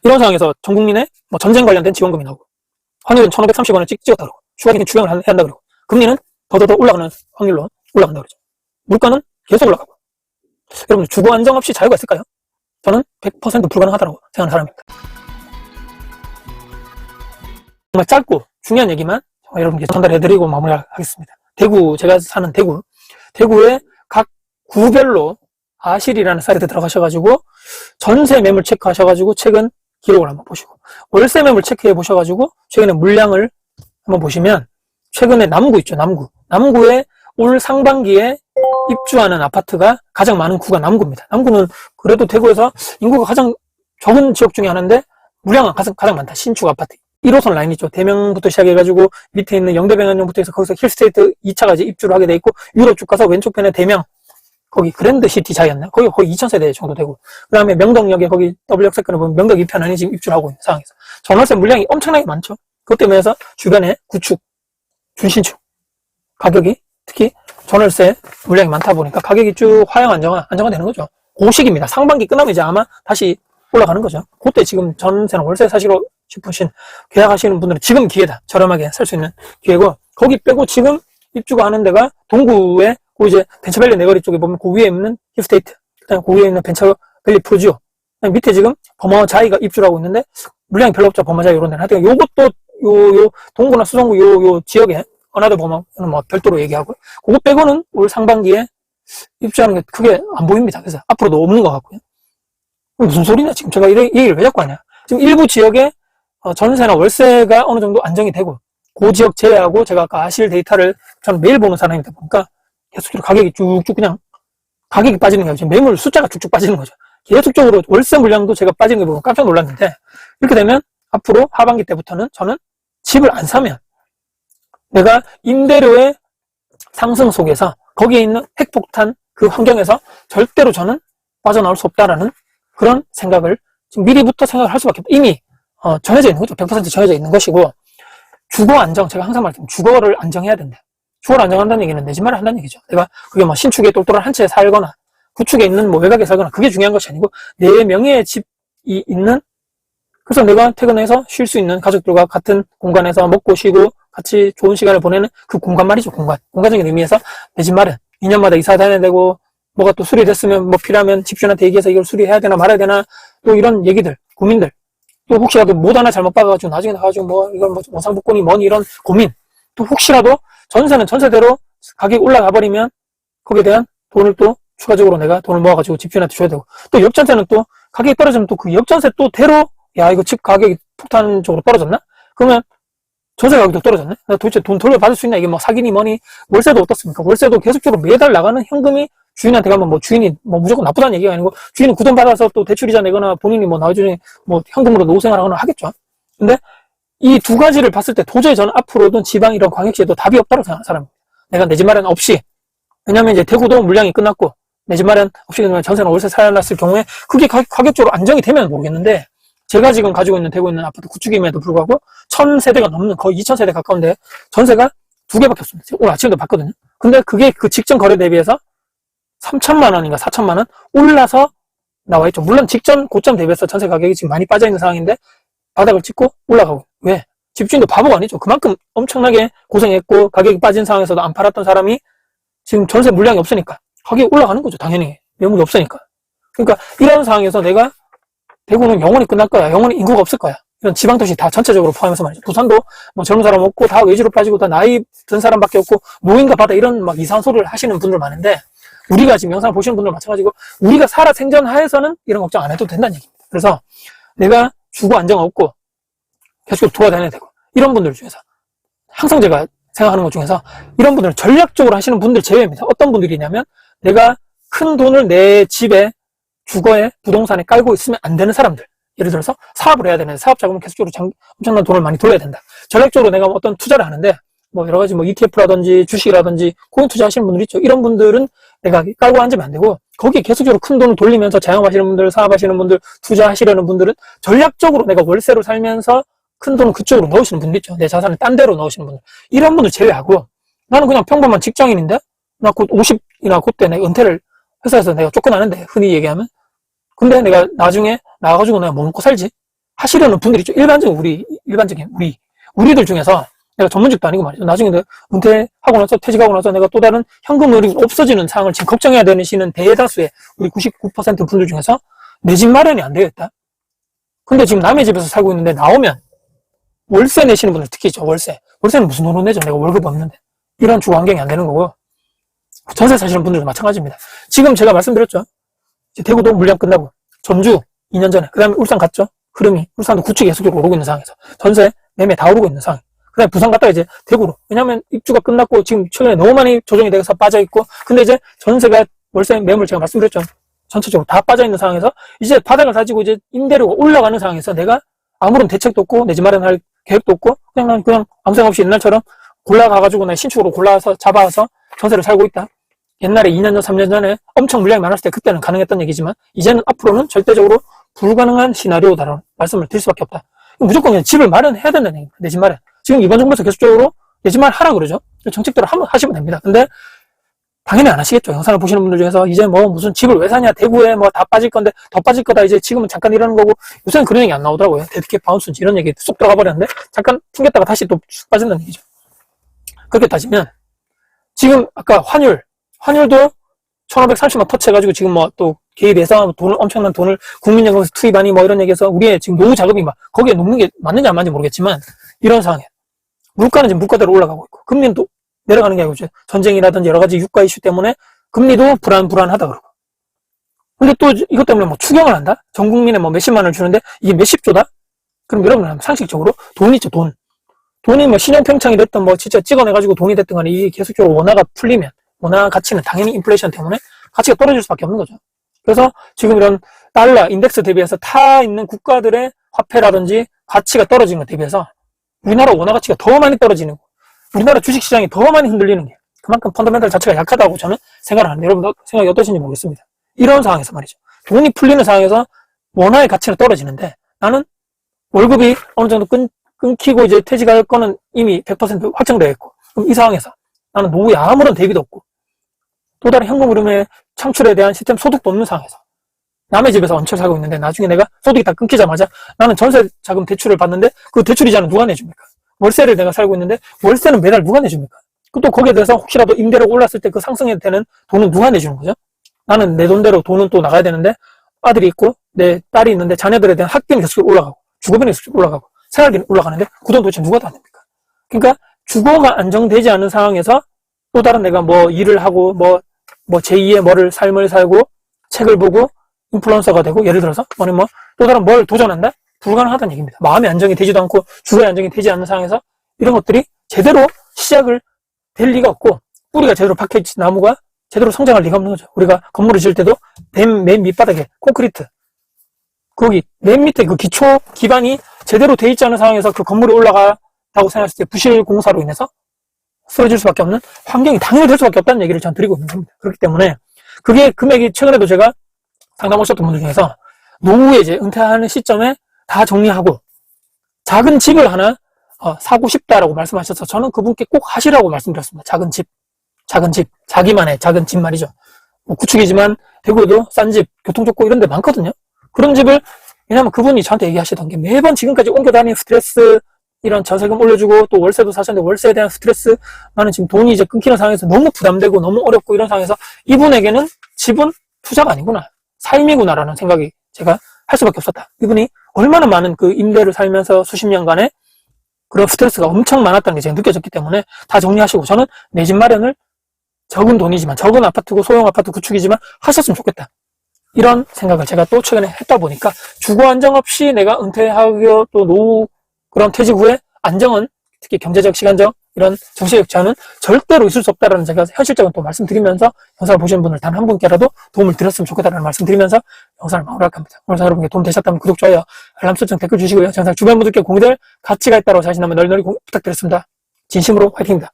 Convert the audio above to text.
이런 상황에서 전 국민의 뭐 전쟁 관련된 지원금이 나오고, 환율은 1,530원을 찍었다 그러고, 추가적인 추경을 해야 한다 그러고, 금리는 더더더 올라가는 확률로 올라간다 그러죠. 물가는 계속 올라가고. 여러분, 주거 안정 없이 자유가 있을까요? 저는 100% 불가능하다고 생각하는 사람입니다. 정말 짧고 중요한 얘기만 여러분께 전달해드리고 마무리하겠습니다. 대구, 제가 사는 대구에 각 구별로 아실이라는 사이트 들어가셔가지고 전세 매물 체크하셔가지고 최근 기록을 한번 보시고, 월세 매물 체크해 보셔가지고 최근에 물량을 한번 보시면, 최근에 남구 있죠. 남구에 올 상반기에 입주하는 아파트가 가장 많은 구가 남구입니다. 남구는 그래도 대구에서 인구가 가장 적은 지역 중에 하나인데 물량은 가장 많다. 신축 아파트 1호선 라인 있죠. 대명부터 시작해가지고 밑에 있는 영대병원역부터 해서 거기서 힐스테이트 2차가 이제 입주를 하게 돼 있고, 유로 쭉 가서 왼쪽 편에 대명, 거기 그랜드시티 자이였나? 거기 거의 2,000세대 정도 되고, 그 다음에 명덕역에 거기 W역세권을 보면 명덕 2편안이 지금 입주를 하고 있는 상황에서 전월세 물량이 엄청나게 많죠. 그것 때문에 해서 주변에 구축, 준신축 가격이, 특히 전월세 물량이 많다 보니까 가격이 쭉 하향 안정화되는 거죠. 그 시기입니다. 상반기 끝나면 이제 아마 다시 올라가는 거죠. 그때 지금 전세나 월세 사시고 싶으신, 계약하시는 분들은 지금 기회다. 저렴하게 살 수 있는 기회고, 거기 빼고 지금 입주가 하는 데가 동구에 그 이제 벤처밸리 내거리 쪽에 보면 그 위에 있는 힐스테이트, 그다음에 그 위에 있는 벤처밸리 프로지오, 밑에 지금 범어자이가 입주를 하고 있는데 물량이 별로 없죠. 범어자이 이런 데는. 하여튼 요것도 요 동구나 수성구 요 지역에 어나더 범어는 뭐 별도로 얘기하고, 그거 빼고는 올 상반기에 입주하는 게 크게 안 보입니다. 그래서 앞으로도 없는 것 같고요. 무슨 소리냐 지금 제가 이 얘기를 왜 자꾸 하냐. 지금 일부 지역에 전세나 월세가 어느 정도 안정이 되고, 그 지역 제외하고 제가 아까 아실 데이터를 저는 매일 보는 사람이다 보니까 계속적으로 가격이 쭉쭉 그냥 가격이 빠지는 거예요. 지금 매물 숫자가 쭉쭉 빠지는 거죠. 계속적으로 월세 물량도 제가 빠지는 거 보고 깜짝 놀랐는데, 이렇게 되면 앞으로 하반기 때부터는 저는 집을 안 사면 내가 임대료의 상승 속에서 거기에 있는 핵폭탄 그 환경에서 절대로 저는 빠져나올 수 없다라는 그런 생각을 지금 미리부터 생각을 할 수밖에 없다. 이미 정해져 있는 거죠. 100% 정해져 있는 것이고, 주거 안정, 제가 항상 말씀드리면 주거를 안정해야 된다. 주거를 안정한다는 얘기는 내 집 마련 한다는 얘기죠. 내가 그게 뭐 신축에 똘똘한 한 채에 살거나 구축에 있는 뭐 외곽에 살거나 그게 중요한 것이 아니고, 내 명의의 집이 있는, 그래서 내가 퇴근해서 쉴 수 있는, 가족들과 같은 공간에서 먹고 쉬고 같이 좋은 시간을 보내는 그 공간 말이죠. 공간적인 의미에서 내 집 마련. 2년마다 이사 다녀야 되고, 뭐가 또 수리됐으면 뭐 필요하면 집주인한테 얘기해서 이걸 수리해야 되나 말아야 되나, 또 이런 얘기들, 고민들, 또 혹시라도 못 하나 잘못 봐가지고 나중에 나가지고 뭐 이건 뭐 원상복권이 뭐니 이런 고민, 또 혹시라도 전세는 전세대로 가격이 올라가 버리면 거기에 대한 돈을 또 추가적으로 내가 돈을 모아가지고 집주인한테 줘야 되고, 또 역전세는 또 가격이 떨어지면 또 그 역전세 또 대로, 야 이거 집 가격이 폭탄적으로 떨어졌나? 그러면 전세 가격도 떨어졌네? 나 도대체 돈 돌려받을 수 있나? 이게 뭐 사기니 뭐니? 월세도 어떻습니까? 월세도 계속적으로 매달 나가는 현금이 주인한테 가면 뭐 주인이 뭐 무조건 나쁘다는 얘기가 아니고, 주인은 그 돈 받아서 또 대출이자 내거나 본인이 뭐 나중에 뭐 현금으로 노후생활 하거나 하겠죠. 근데 이 두 가지를 봤을 때 도저히 저는 앞으로든 지방 이런 광역시에도 답이 없다고 생각하는 사람입니다. 내가 내 집 마련 없이, 왜냐면 이제 대구도 물량이 끝났고 내 집 마련 없이 그냥 전세나 월세 살았을 경우에 그게 가격적으로 안정이 되면 모르겠는데, 제가 지금 가지고 있는 대구에 있는 아파트 구축임에도 불구하고 1,000세대가 넘는, 거의 2,000세대 가까운데 전세가 2개밖에 없습니다. 오늘 아침에도 봤거든요. 근데 그게 그 직전 거래 대비해서 3천만 원인가 4천만 원 올라서 나와 있죠. 물론 직전 고점 대비해서 전세 가격이 지금 많이 빠져 있는 상황인데 바닥을 찍고 올라가고. 왜? 집주인도 바보가 아니죠. 그만큼 엄청나게 고생했고 가격이 빠진 상황에서도 안 팔았던 사람이 지금 전세 물량이 없으니까 가격이 올라가는 거죠. 당연히 매물이 없으니까. 그러니까 이런 상황에서 내가 대구는 영원히 끝날 거야, 영원히 인구가 없을 거야, 이런 지방도시 다 전체적으로 포함해서 말이죠. 부산도 뭐 젊은 사람 없고 다 외지로 빠지고 다 나이 든 사람밖에 없고 노인과 바다 이런 막 이상한 소리를 하시는 분들 많은데, 우리가 지금 영상을 보시는 분들 마찬가지고 우리가 살아 생전하에서는 이런 걱정 안 해도 된다는 얘기입니다. 그래서 내가 주거 안정 없고 계속 돌아다녀야 되고, 이런 분들 중에서 항상 제가 생각하는 것 중에서 이런 분들은 전략적으로 하시는 분들 제외입니다. 어떤 분들이냐면, 내가 큰 돈을 내 집에 주거에 부동산에 깔고 있으면 안 되는 사람들. 예를 들어서 사업을 해야 되는데 사업 자금을 계속적으로 엄청난 돈을 많이 돌려야 된다. 전략적으로 내가 어떤 투자를 하는데 뭐 여러 가지 뭐 ETF라든지 주식이라든지 코인 투자하시는 분들 있죠. 이런 분들은 내가 깔고 앉으면 안 되고, 거기에 계속적으로 큰 돈을 돌리면서 자영업하시는 분들, 사업하시는 분들, 투자하시려는 분들은 전략적으로 내가 월세로 살면서 큰 돈을 그쪽으로 넣으시는 분들 있죠. 내 자산을 딴 데로 넣으시는 분들. 이런 분들 제외하고, 나는 그냥 평범한 직장인인데 나 곧 50이나 그때 내가 은퇴를 회사에서 내가 쫓겨나는데, 흔히 얘기하면. 근데 내가 나중에 나가가지고 내가 뭐 먹고 살지? 하시려는 분들이 있죠. 일반적인 우리들 중에서 내가 전문직도 아니고 말이죠. 나중에 내가 은퇴하고 나서 퇴직하고 나서 내가 또 다른 현금 흐름이 없어지는 상황을 지금 걱정해야 되시는 대다수의 우리 99% 분들 중에서 내 집 마련이 안 되겠다. 근데 지금 남의 집에서 살고 있는데 나오면 월세 내시는 분들 특히 있죠. 월세는 무슨 돈을 내죠. 내가 월급 없는데. 이런 주거 환경이 안 되는 거고 전세 사시는 분들도 마찬가지입니다. 지금 제가 말씀드렸죠. 대구도 물량 끝나고 전주 2년 전에 그 다음에 울산 갔죠. 흐름이 울산도 구축이 계속적으로 오르고 있는 상황에서 전세 매매 다 오르고 있는 상황. 그 다음에 부산 갔다가 이제 대구로 왜냐하면 입주가 끝났고 지금 최근에 너무 많이 조정이 돼서 빠져있고 근데 이제 전세가 월세 매물 제가 말씀드렸죠. 전체적으로 다 빠져있는 상황에서 이제 바닥을 다지고 이제 임대료가 올라가는 상황에서 내가 아무런 대책도 없고 내 집 마련할 계획도 없고 그냥 아무 생각 없이 옛날처럼 골라가가지고 나 신축으로 골라서 잡아서 전세를 살고 있다. 옛날에 2년 전, 3년 전에 엄청 물량이 많았을 때 그때는 가능했던 얘기지만 이제는 앞으로는 절대적으로 불가능한 시나리오다라는 말씀을 드릴 수밖에 없다. 무조건 그냥 집을 마련해야 된다는 얘기입니다. 내 집 마련. 지금 이번 정부에서 계속적으로 내 집 마련 하라 그러죠. 정책대로 하시면 됩니다. 근데 당연히 안 하시겠죠. 영상을 보시는 분들 중에서 이제 뭐 무슨 집을 왜 사냐, 대구에 뭐 다 빠질 건데 더 빠질 거다. 이제 지금은 잠깐 이러는 거고 요새는 그런 얘기 안 나오더라고요. 데드캣 바운스인지 이런 얘기 쏙 들어가 버렸는데 잠깐 튕겼다가 다시 또 쑥 빠진다는 얘기죠. 그렇게 따지면 지금 아까 환율도 1530만 터치해가지고 지금 뭐 또 개입해서 엄청난 돈을 국민연금에서 투입하니 뭐 이런 얘기해서 우리의 지금 노후 자금이 막 거기에 녹는 게 맞는지 안 맞는지 모르겠지만 이런 상황에 물가는 지금 물가대로 올라가고 있고 금리는 또 내려가는 게 아니고 이제 전쟁이라든지 여러 가지 유가 이슈 때문에 금리도 불안하다 그러고 근데 또 이것 때문에 뭐 추경을 한다? 전 국민에 뭐 몇십만을 주는데 이게 몇십조다? 그럼 여러분 상식적으로 돈이 있죠. 돈이 뭐 신용평창이 됐든 뭐 진짜 찍어내가지고 돈이 됐든 간에 이게 계속적으로 원화가 풀리면 원화 가치는 당연히 인플레이션 때문에 가치가 떨어질 수밖에 없는 거죠. 그래서 지금 이런 달러 인덱스 대비해서 타 있는 국가들의 화폐라든지 가치가 떨어지는 것 대비해서 우리나라 원화 가치가 더 많이 떨어지는 거 우리나라 주식시장이 더 많이 흔들리는 게 그만큼 펀더멘탈 자체가 약하다고 저는 생각을 하는데 여러분 생각이 어떠신지 모르겠습니다. 이런 상황에서 말이죠. 돈이 풀리는 상황에서 원화의 가치는 떨어지는데 나는 월급이 어느 정도 끊기고 이제 퇴직할 거는 이미 100% 확정되어 있고 그럼 이 상황에서 나는 노후에 아무런 대비도 없고 또 다른 현금 흐름의 창출에 대한 시스템 소득도 없는 상황에서 남의 집에서 얹혀 살고 있는데 나중에 내가 소득이 다 끊기자마자 나는 전세 자금 대출을 받는데 그 대출 이자는 누가 내줍니까? 월세를 내가 살고 있는데 월세는 매달 누가 내줍니까? 또 거기에 대해서 혹시라도 임대료가 올랐을 때 그 상승에 되는 돈은 누가 내주는 거죠? 나는 내 돈대로 돈은 또 나가야 되는데 아들이 있고 내 딸이 있는데 자녀들에 대한 학비는 계속 올라가고 주거비는 계속 올라가고 생활비는 올라가는데 그 돈 도대체 누가 다 냅니까? 그러니까 주거가 안정되지 않은 상황에서 또 다른 내가 뭐 일을 하고 뭐 제2의 뭐를 삶을 살고 책을 보고 인플루언서가 되고 예를 들어서 뭐 또 다른 뭘 도전한다? 불가능하다는 얘기입니다. 마음의 안정이 되지도 않고 주거의 안정이 되지 않는 상황에서 이런 것들이 제대로 시작을 될 리가 없고 뿌리가 제대로 박혀있지 나무가 제대로 성장할 리가 없는 거죠. 우리가 건물을 지을 때도 맨 밑바닥에 콘크리트 거기 맨 밑에 그 기초 기반이 제대로 돼 있지 않은 상황에서 그 건물이 올라가다고 생각했을 때 부실 공사로 인해서 쓰러질 수밖에 없는 환경이 당연히 될 수밖에 없다는 얘기를 전 드리고 있는 겁니다. 그렇기 때문에 그게 금액이 최근에도 제가 상담 오셨던 분들 중에서 노후에 이제 은퇴하는 시점에 다 정리하고 작은 집을 하나 사고 싶다라고 말씀하셔서 저는 그분께 꼭 하시라고 말씀드렸습니다. 작은 집, 자기만의 작은 집 말이죠. 뭐 구축이지만 대구에도 싼 집, 교통 좋고 이런 데 많거든요. 그런 집을 왜냐면 그분이 저한테 얘기하시던 게 매번 지금까지 옮겨 다니는 스트레스 이런 전세금 올려주고 또 월세도 사셨는데 월세에 대한 스트레스 나는 지금 돈이 이제 끊기는 상황에서 너무 부담되고 너무 어렵고 이런 상황에서 이분에게는 집은 투자가 아니구나 삶이구나라는 생각이 제가 할 수밖에 없었다. 이분이 얼마나 많은 그 임대를 살면서 수십 년간의 그런 스트레스가 엄청 많았다는 게 제가 느껴졌기 때문에 다 정리하시고 저는 내 집 마련을 적은 돈이지만 적은 아파트고 소형 아파트 구축이지만 하셨으면 좋겠다. 이런 생각을 제가 또 최근에 했다 보니까 주거 안정 없이 내가 은퇴하고 또 노후 그런 퇴직 후에 안정은 특히 경제적, 시간적 이런 정신적 제한은 절대로 있을 수 없다라는 제가 현실적인 또 말씀드리면서 영상을 보시는 분들 단 한 분께라도 도움을 드렸으면 좋겠다라는 말씀드리면서 영상을 마무리할까 합니다. 오늘 여러분께 도움 되셨다면 구독, 좋아요, 알람 설정, 댓글 주시고요. 영상 주변 분들께 공유될 가치가 있다고 자신하면 널널히 부탁드렸습니다. 진심으로 화이팅입니다.